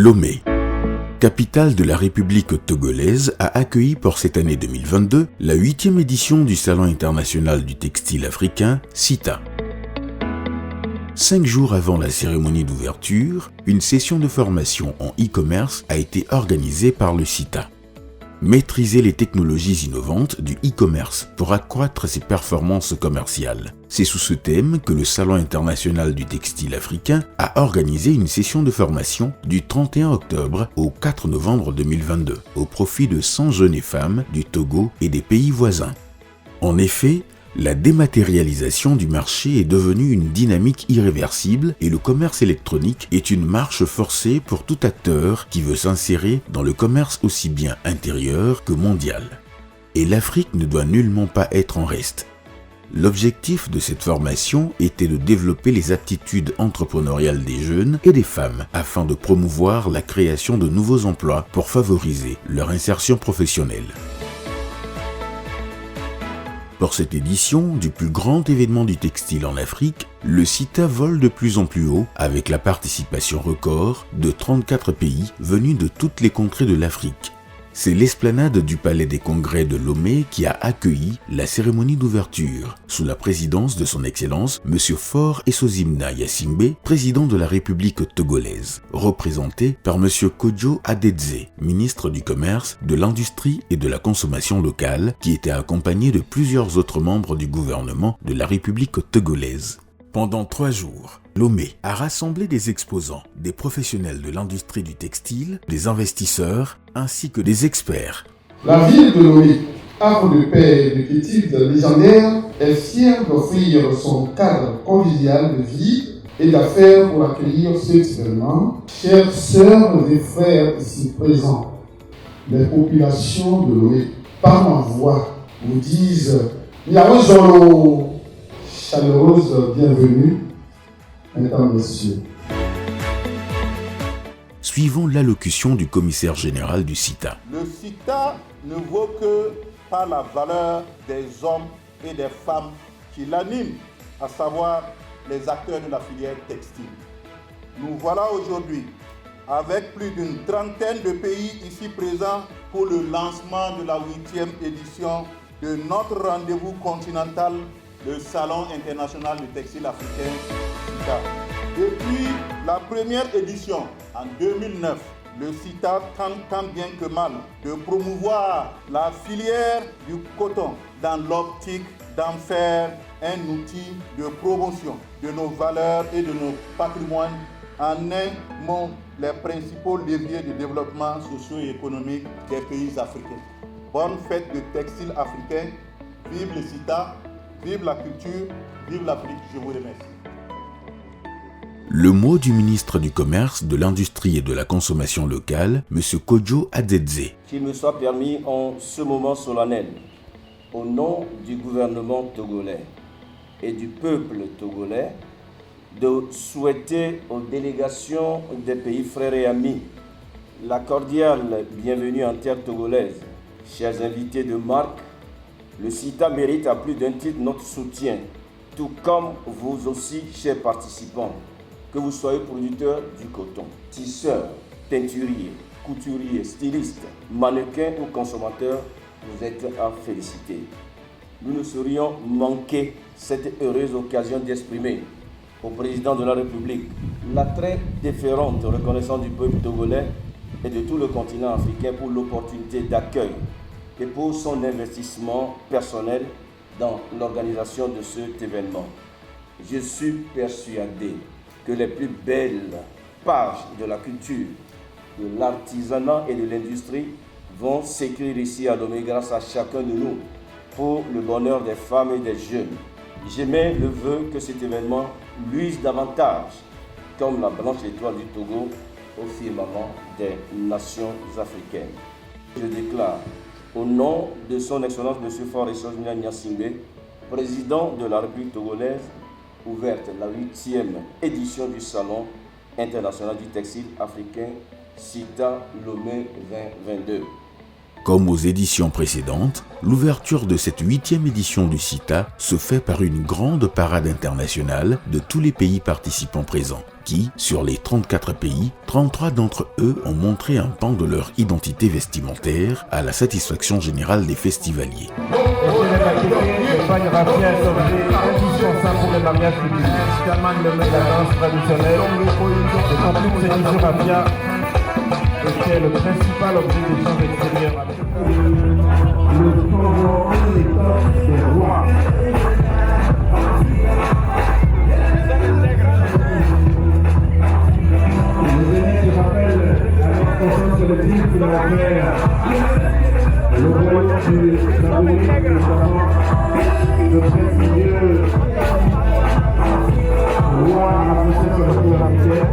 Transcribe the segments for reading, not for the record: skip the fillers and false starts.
Lomé, capitale de la République togolaise, a accueilli pour cette année 2022 la 8e édition du Salon international du textile africain, SITA. 5 jours avant la cérémonie d'ouverture, une session de formation en e-commerce a été organisée par le SITA. Maîtriser les technologies innovantes du e-commerce pour accroître ses performances commerciales. C'est sous ce thème que le Salon international du textile africain a organisé une session de formation du 31 octobre au 4 novembre 2022 au profit de 100 jeunes et femmes du Togo et des pays voisins. En effet, la dématérialisation du marché est devenue une dynamique irréversible et le commerce électronique est une marche forcée pour tout acteur qui veut s'insérer dans le commerce aussi bien intérieur que mondial. Et l'Afrique ne doit nullement pas être en reste. L'objectif de cette formation était de développer les aptitudes entrepreneuriales des jeunes et des femmes afin de promouvoir la création de nouveaux emplois pour favoriser leur insertion professionnelle. Pour cette édition du plus grand événement du textile en Afrique, le SITA vole de plus en plus haut avec la participation record de 34 pays venus de toutes les contrées de l'Afrique. C'est l'esplanade du Palais des Congrès de Lomé qui a accueilli la cérémonie d'ouverture, sous la présidence de son Excellence M. Faure Essozimna Yassimbe, président de la République togolaise, représenté par M. Kodjo Adedze, ministre du Commerce, de l'Industrie et de la Consommation locale, qui était accompagné de plusieurs autres membres du gouvernement de la République togolaise. Pendant 3 jours, Lomé a rassemblé des exposants, des professionnels de l'industrie du textile, des investisseurs, ainsi que des experts. La ville de Lomé, havre de paix et de quiétude légendaire, est fière d'offrir son cadre convivial de vie et d'affaires pour accueillir cet événement. Chères sœurs et frères ici présents, les populations de Lomé, par ma voix, vous disent Nyawezolo, chaleureuse bienvenue, mesdames, messieurs. Suivons l'allocution du commissaire général du SITA. Le SITA ne vaut que par la valeur des hommes et des femmes qui l'animent, à savoir les acteurs de la filière textile. Nous voilà aujourd'hui avec plus d'une trentaine de pays ici présents pour le lancement de la 8e édition de notre rendez-vous continental, le Salon international du textile africain, SITA. Depuis la première édition, en 2009, le SITA tente tant bien que mal de promouvoir la filière du coton dans l'optique d'en faire un outil de promotion de nos valeurs et de nos patrimoines, en un mot, les principaux leviers de développement socio-économique des pays africains. Bonne fête de textile africain, vive le SITA, vive la culture, vive l'Afrique, je vous remercie. Le mot du ministre du Commerce, de l'Industrie et de la Consommation locale, M. Kodjo Adedze. Qu'il me soit permis en ce moment solennel, au nom du gouvernement togolais et du peuple togolais, de souhaiter aux délégations des pays frères et amis la cordiale bienvenue en terre togolaise. Chers invités de marque, le SITA mérite à plus d'un titre notre soutien, tout comme vous aussi, chers participants, que vous soyez producteurs du coton, tisseurs, teinturiers, couturiers, stylistes, mannequins ou consommateurs, vous êtes à féliciter. Nous ne saurions manquer cette heureuse occasion d'exprimer au président de la République la très déférente reconnaissance du peuple togolais et de tout le continent africain pour l'opportunité d'accueil et pour son investissement personnel dans l'organisation de cet événement. Je suis persuadé que les plus belles pages de la culture, de l'artisanat et de l'industrie vont s'écrire ici à Lomé grâce à chacun de nous pour le bonheur des femmes et des jeunes. J'émets le vœu que cet événement luise davantage comme la blanche étoile du Togo au firmament des nations africaines. Je déclare au nom de son Excellence M. Faure Essozimna Yassimbe, président de la République togolaise, ouverte la 8e édition du Salon international du textile africain SITA Lomé 2022. Comme aux éditions précédentes, l'ouverture de cette 8e édition du SITA se fait par une grande parade internationale de tous les pays participants présents, qui, sur les 34 pays, 33 d'entre eux ont montré un pan de leur identité vestimentaire à la satisfaction générale des festivaliers. C'est le principal objet d'échange extérieur avec des rois. Je rappelle à notre conscience collective que l'on fait le royaume du Saint-Louis, notamment le prestigieux roi associé sur le pouvoir africain.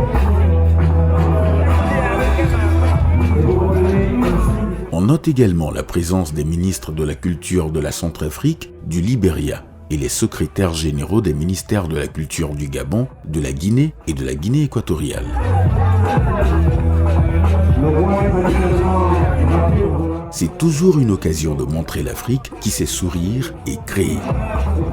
On note également la présence des ministres de la Culture de la Centrafrique, du Libéria et les secrétaires généraux des ministères de la Culture du Gabon, de la Guinée et de la Guinée équatoriale. C'est toujours une occasion de montrer l'Afrique qui sait sourire et créer.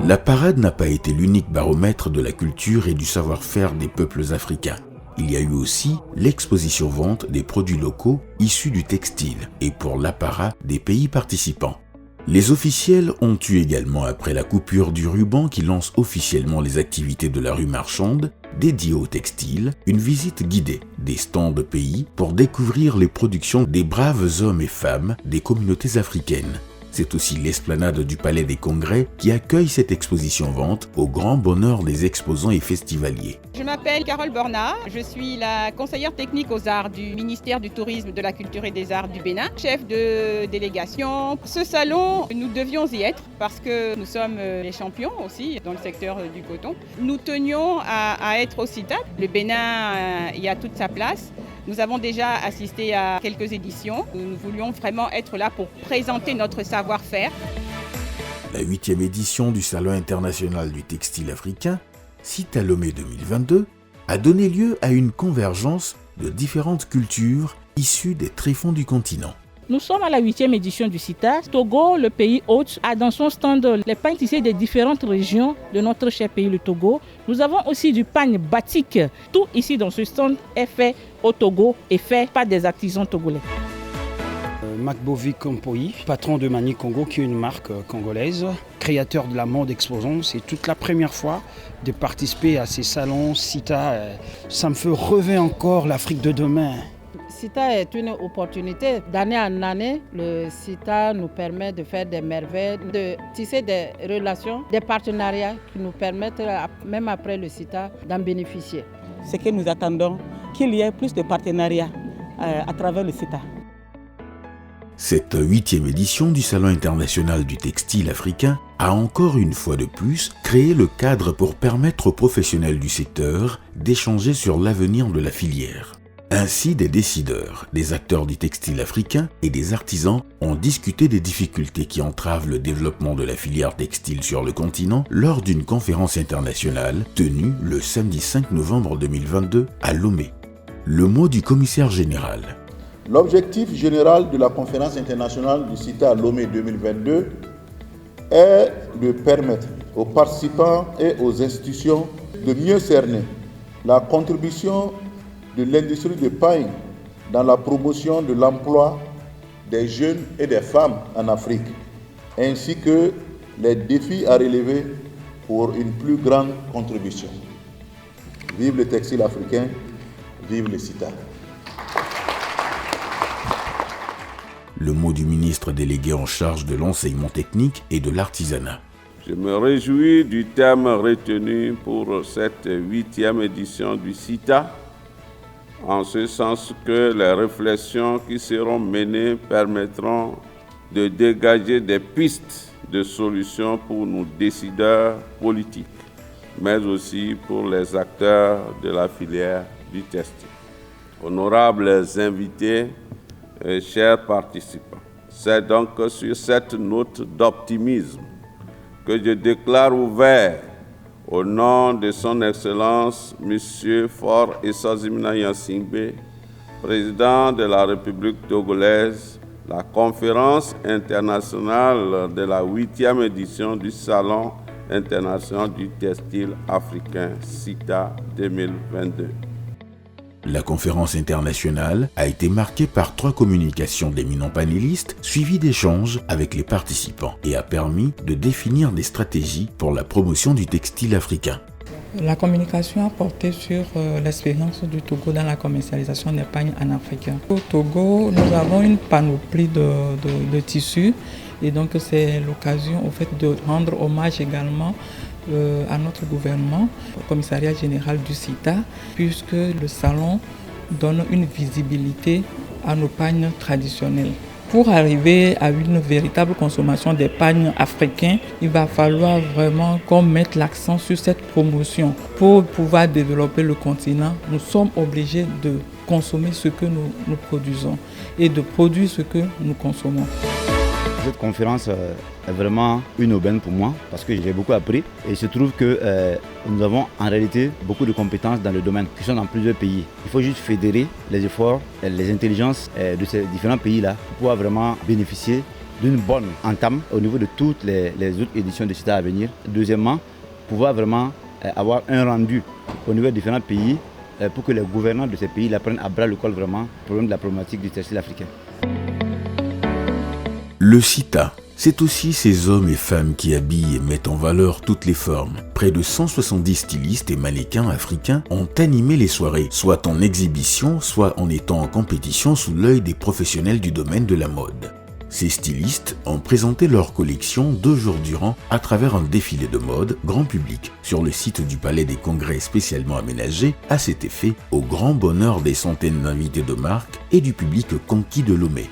La parade n'a pas été l'unique baromètre de la culture et du savoir-faire des peuples africains. Il y a eu aussi l'exposition-vente des produits locaux issus du textile et pour l'apparat des pays participants. Les officiels ont eu également, après la coupure du ruban qui lance officiellement les activités de la rue marchande, dédiée au textile, une visite guidée des stands de pays pour découvrir les productions des braves hommes et femmes des communautés africaines. C'est aussi l'esplanade du Palais des Congrès qui accueille cette exposition-vente au grand bonheur des exposants et festivaliers. Je m'appelle Carole Borna, je suis la conseillère technique aux arts du ministère du Tourisme, de la Culture et des Arts du Bénin, chef de délégation. Ce salon, nous devions y être parce que nous sommes les champions aussi dans le secteur du coton. Nous tenions à être au CITA. Le Bénin y a toute sa place. Nous avons déjà assisté à quelques éditions. Nous voulions vraiment être là pour présenter notre savoir-faire. La 8e édition du Salon international du textile africain, CITA Lomé 2022, a donné lieu à une convergence de différentes cultures issues des tréfonds du continent. Nous sommes à la 8e édition du CITA. Togo, le pays hôte, a dans son stand les pagnes tissées des différentes régions de notre cher pays, le Togo. Nous avons aussi du pagne batik. Tout ici dans ce stand est fait au Togo et fait par des artisans togolais. Macbovi Kompoyi, patron de Mani Congo, qui est une marque congolaise, créateur de la mode exposant. C'est toute la première fois de participer à ces salons CITA. Ça me fait rêver encore l'Afrique de demain. CITA est une opportunité. D'année en année, le CITA nous permet de faire des merveilles, de tisser des relations, des partenariats qui nous permettent, même après le CITA, d'en bénéficier. Ce que nous attendons, qu'il y ait plus de partenariats à travers le CITA. Cette 8e édition du Salon international du textile africain a encore une fois de plus créé le cadre pour permettre aux professionnels du secteur d'échanger sur l'avenir de la filière. Ainsi, des décideurs, des acteurs du textile africain et des artisans ont discuté des difficultés qui entravent le développement de la filière textile sur le continent lors d'une conférence internationale tenue le samedi 5 novembre 2022 à Lomé. Le mot du commissaire général. L'objectif général de la conférence internationale du CITA à Lomé 2022 est de permettre aux participants et aux institutions de mieux cerner la contribution de l'industrie de paille dans la promotion de l'emploi des jeunes et des femmes en Afrique, ainsi que les défis à relever pour une plus grande contribution. Vive le textile africain, vive le CITA. Le mot du ministre délégué en charge de l'enseignement technique et de l'artisanat. Je me réjouis du thème retenu pour cette 8e édition du CITA, en ce sens que les réflexions qui seront menées permettront de dégager des pistes de solutions pour nos décideurs politiques, mais aussi pour les acteurs de la filière du textile. Honorables invités et chers participants, c'est donc sur cette note d'optimisme que je déclare ouvert au nom de son Excellence, M. Faure Essozimna Gnassingbé, président de la République togolaise, la conférence internationale de la 8e édition du Salon international du textile africain CITA 2022. La conférence internationale a été marquée par 3 communications d'éminents panélistes suivies d'échanges avec les participants et a permis de définir des stratégies pour la promotion du textile africain. La communication a porté sur l'expérience du Togo dans la commercialisation des pagnes en Afrique. Au Togo, nous avons une panoplie de tissus et donc c'est l'occasion au fait de rendre hommage également à notre gouvernement, au commissariat général du CITA, puisque le salon donne une visibilité à nos pagnes traditionnelles. Pour arriver à une véritable consommation des pagnes africains, il va falloir vraiment qu'on mette l'accent sur cette promotion. Pour pouvoir développer le continent, nous sommes obligés de consommer ce que nous produisons et de produire ce que nous consommons. Cette conférence est vraiment une aubaine pour moi parce que j'ai beaucoup appris et il se trouve que nous avons en réalité beaucoup de compétences dans le domaine qui sont dans plusieurs pays. Il faut juste fédérer les efforts et les intelligences de ces différents pays-là pour pouvoir vraiment bénéficier d'une bonne entame au niveau de toutes les autres éditions de CITA à venir. Deuxièmement, pouvoir vraiment avoir un rendu au niveau des différents pays pour que les gouvernants de ces pays-là prennent à bras le corps vraiment le problème de la problématique du textile africain. Le CITA, c'est aussi ces hommes et femmes qui habillent et mettent en valeur toutes les formes. Près de 170 stylistes et mannequins africains ont animé les soirées, soit en exhibition, soit en étant en compétition sous l'œil des professionnels du domaine de la mode. Ces stylistes ont présenté leur collection 2 jours durant à travers un défilé de mode grand public sur le site du Palais des Congrès spécialement aménagé à cet effet, au grand bonheur des centaines d'invités de marque et du public conquis de Lomé.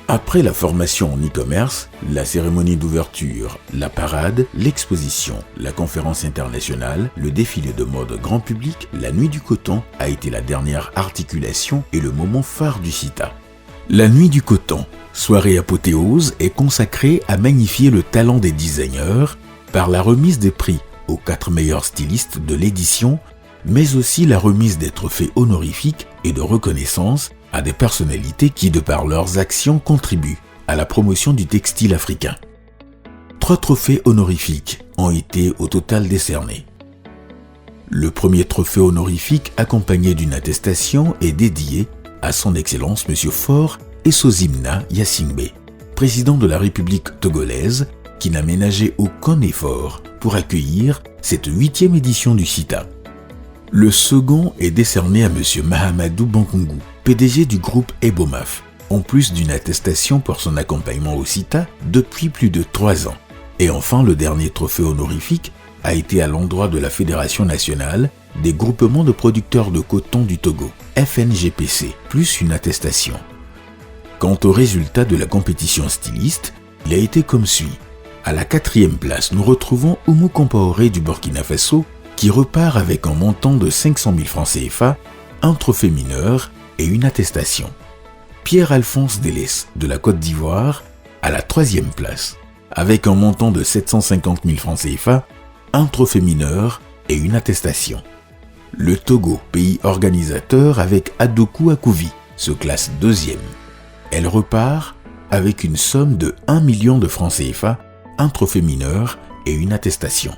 Après la formation en e-commerce, la cérémonie d'ouverture, la parade, l'exposition, la conférence internationale, le défilé de mode grand public, la nuit du coton a été la dernière articulation et le moment phare du CITA. La nuit du coton, soirée apothéose, est consacrée à magnifier le talent des designers par la remise des prix aux 4 meilleurs stylistes de l'édition, mais aussi la remise des trophées honorifiques et de reconnaissance à des personnalités qui, de par leurs actions, contribuent à la promotion du textile africain. 3 trophées honorifiques ont été au total décernés. Le premier trophée honorifique, accompagné d'une attestation, est dédié à son Excellence M. Faure Essozimna Yassingbe, président de la République togolaise, qui n'a ménagé aucun effort pour accueillir cette 8e édition du CITA. Le second est décerné à M. Mahamadou Bankungu, PDG du groupe Ebomaf, en plus d'une attestation pour son accompagnement au CITA depuis plus de 3 ans. Et enfin, le dernier trophée honorifique a été à l'endroit de la Fédération nationale des groupements de producteurs de coton du Togo, FNGPC, plus une attestation. Quant au résultat de la compétition styliste, il a été comme suit. À la 4e place, nous retrouvons Oumou Compaoré du Burkina Faso, qui repart avec un montant de 500 000 francs CFA, un trophée mineur et une attestation. Pierre-Alphonse Delès de la Côte d'Ivoire à la 3e place, avec un montant de 750 000 francs CFA, un trophée mineur et une attestation. Le Togo, pays organisateur avec Adokou Akouvi, se classe 2e. Elle repart avec une somme de 1 million de francs CFA, un trophée mineur et une attestation.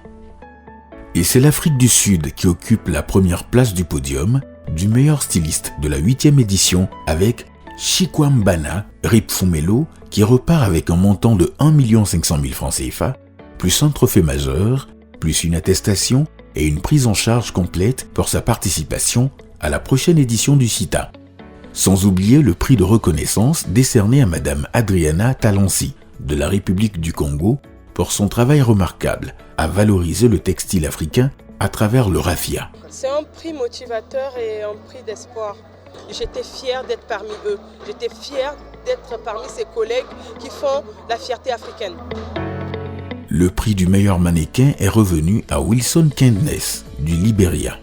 Et c'est l'Afrique du Sud qui occupe la première place du podium du meilleur styliste de la 8e édition avec Chikwambana Ripfumelo qui repart avec un montant de 1 500 000 francs CFA, plus un trophée majeur, plus une attestation et une prise en charge complète pour sa participation à la prochaine édition du CITA. Sans oublier le prix de reconnaissance décerné à Madame Adriana Talansi de la République du Congo pour son travail remarquable à valoriser le textile africain à travers le raffia. C'est un prix motivateur et un prix d'espoir. J'étais fière d'être parmi eux. J'étais fière d'être parmi ces collègues qui font la fierté africaine. Le prix du meilleur mannequin est revenu à Wilson Kindness du Libéria,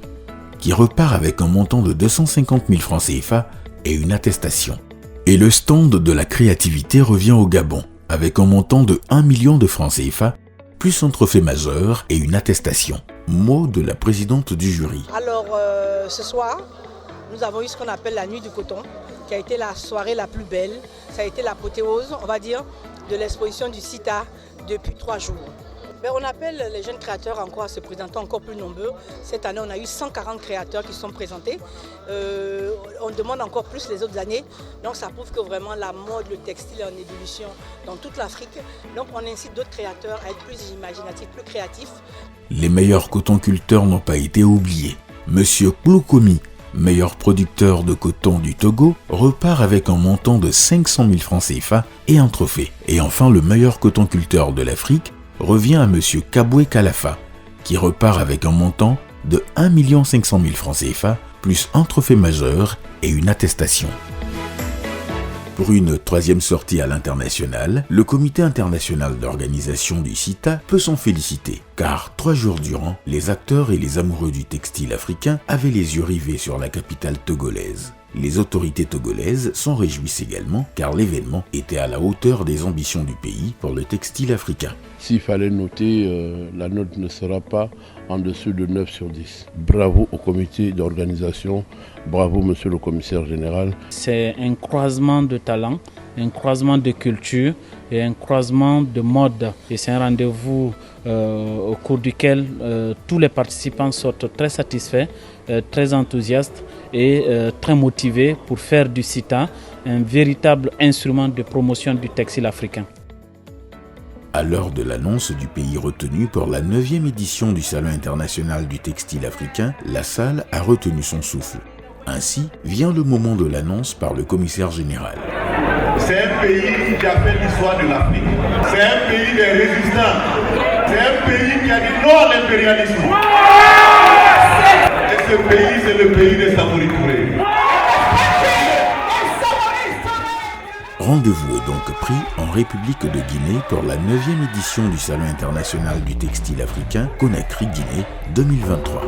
qui repart avec un montant de 250 000 francs CFA et une attestation. Et le stand de la créativité revient au Gabon, avec un montant de 1 million de francs CFA, plus un trophée majeur et une attestation. Mot de la présidente du jury. Alors, ce soir, nous avons eu ce qu'on appelle la nuit du coton, qui a été la soirée la plus belle. Ça a été l'apothéose, on va dire, de l'exposition du CITA depuis 3 jours. On appelle les jeunes créateurs encore à se présenter encore plus nombreux. Cette année, on a eu 140 créateurs qui sont présentés. On demande encore plus les autres années. Donc ça prouve que vraiment la mode, le textile est en ébullition dans toute l'Afrique. Donc on incite d'autres créateurs à être plus imaginatifs, plus créatifs. Les meilleurs cotonculteurs n'ont pas été oubliés. Monsieur Kloukomi, meilleur producteur de coton du Togo, repart avec un montant de 500 000 francs CFA et un trophée. Et enfin, le meilleur cotonculteur de l'Afrique revient à Monsieur Kabwe Kalafa, qui repart avec un montant de 1 500 000 francs CFA, plus un trophée majeur et une attestation. Pour une troisième sortie à l'international, le Comité international d'organisation du CITA peut s'en féliciter, car 3 jours durant, les acteurs et les amoureux du textile africain avaient les yeux rivés sur la capitale togolaise. Les autorités togolaises s'en réjouissent également, car l'événement était à la hauteur des ambitions du pays pour le textile africain. S'il fallait noter, la note ne sera pas en dessous de 9 sur 10. Bravo au comité d'organisation, bravo monsieur le commissaire général. C'est un croisement de talents, un croisement de culture et un croisement de mode. Et c'est un rendez-vous au cours duquel tous les participants sortent très satisfaits, très enthousiastes et très motivés pour faire du CITA un véritable instrument de promotion du textile africain. À l'heure de l'annonce du pays retenu pour la 9e édition du Salon international du textile africain, la salle a retenu son souffle. Ainsi vient le moment de l'annonce par le commissaire général. C'est un pays qui a fait l'histoire de l'Afrique. C'est un pays des résistants. C'est un pays qui a dit non à l'impérialisme. Et ce pays, c'est le pays des Samori Touré. Rendez-vous est donc pris en République de Guinée pour la 9e édition du Salon international du textile africain Conakry Guinée 2023.